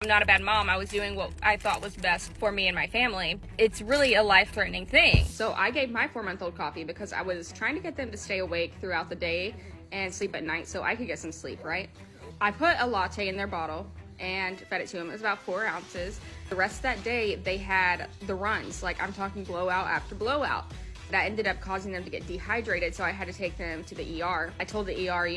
I'm not a bad mom. I was doing what I thought was best for me and my family. It's really a life-threatening thing. So I gave my 4-month-old coffee because I was trying to get them to stay awake throughout the day and sleep at night so I could get some sleep, right? I put a latte in their bottle and fed it to them. It was about 4 ounces. The rest of that day, they had the runs. Like, I'm talking blowout after blowout. That ended up causing them to get dehydrated, so I had to take them to the ER. I told the ER,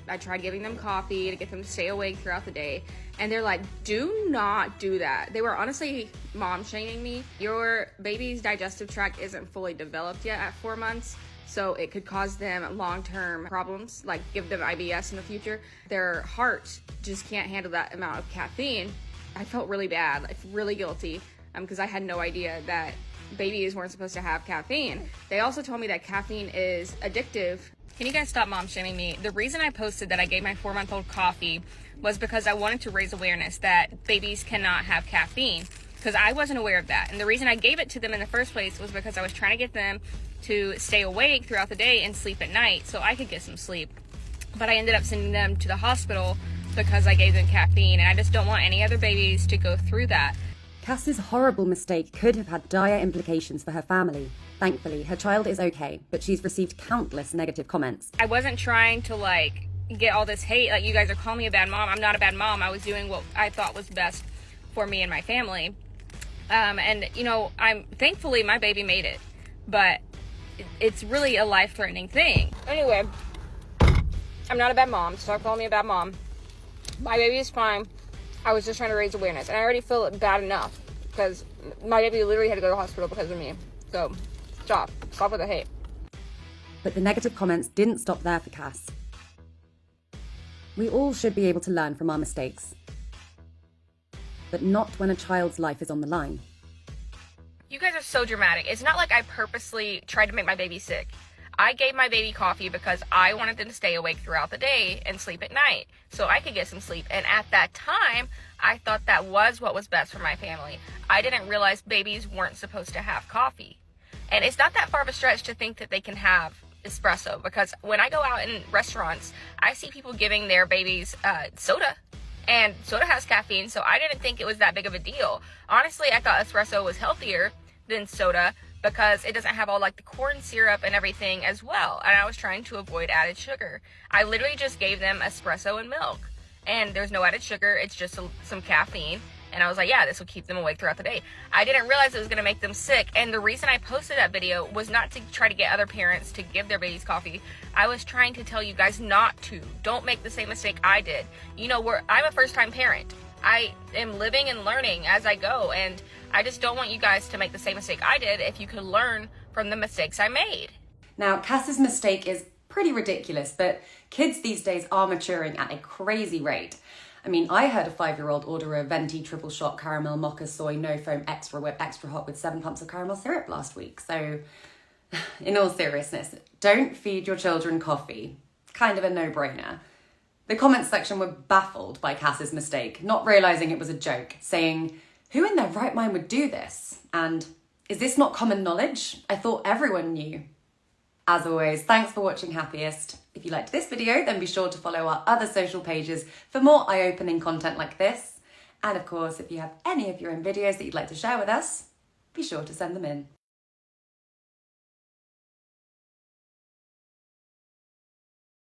I tried giving them coffee to get them to stay awake throughout the day, and they're like, do not do that. They were honestly mom-shaming me. Your baby's digestive tract isn't fully developed yet at 4 months, so it could cause them long-term problems, like give them IBS in the future. Their heart just can't handle that amount of caffeine. I felt really bad, like really guilty, because I had no idea that babies weren't supposed to have caffeine. They also told me that caffeine is addictive. Can you guys stop mom shaming me? The reason I posted that I gave my 4-month-old coffee was because I wanted to raise awareness that babies cannot have caffeine, because I wasn't aware of that. And the reason I gave it to them in the first place was because I was trying to get them to stay awake throughout the day and sleep at night so I could get some sleep. But I ended up sending them to the hospital because I gave them caffeine, and I just don't want any other babies to go through that. Cass's horrible mistake could have had dire implications for her family. Thankfully, her child is okay, but she's received countless negative comments. I wasn't trying to get all this hate, you guys are calling me a bad mom. I'm not a bad mom. I was doing what I thought was best for me and my family. Thankfully my baby made it, but it's really a life-threatening thing. Anyway, I'm not a bad mom. Stop calling me a bad mom. My baby is fine. I was just trying to raise awareness, and I already feel bad enough because my baby literally had to go to the hospital because of me. So stop with the hate. But the negative comments didn't stop there for Cass. We all should be able to learn from our mistakes, but not when a child's life is on the line. You guys are so dramatic. It's not like I purposely tried to make my baby sick. I gave my baby coffee because I wanted them to stay awake throughout the day and sleep at night so I could get some sleep. And at that time, I thought that was what was best for my family. I didn't realize babies weren't supposed to have coffee. And it's not that far of a stretch to think that they can have espresso, because when I go out in restaurants, I see people giving their babies soda. And soda has caffeine, so I didn't think it was that big of a deal. Honestly, I thought espresso was healthier than soda because it doesn't have all the corn syrup and everything as well. And I was trying to avoid added sugar. I literally just gave them espresso and milk. And there's no added sugar, it's just some caffeine. And I was like, yeah, this will keep them awake throughout the day. I didn't realize it was gonna make them sick. And the reason I posted that video was not to try to get other parents to give their babies coffee. I was trying to tell you guys not to. Don't make the same mistake I did. I'm a first-time parent. I am living and learning as I go, and I just don't want you guys to make the same mistake I did if you could learn from the mistakes I made. Now, Cass's mistake is pretty ridiculous, but kids these days are maturing at a crazy rate. I mean, I heard a 5-year-old order a venti triple shot caramel mocha soy no foam extra whip extra hot with 7 pumps of caramel syrup last week. So, in all seriousness, don't feed your children coffee. It's kind of a no-brainer. The comments section were baffled by Cass's mistake, not realising it was a joke, saying, "Who in their right mind would do this?" And, "Is this not common knowledge? I thought everyone knew." As always, thanks for watching Happiest. If you liked this video, then be sure to follow our other social pages for more eye-opening content like this. And of course, if you have any of your own videos that you'd like to share with us, be sure to send them in.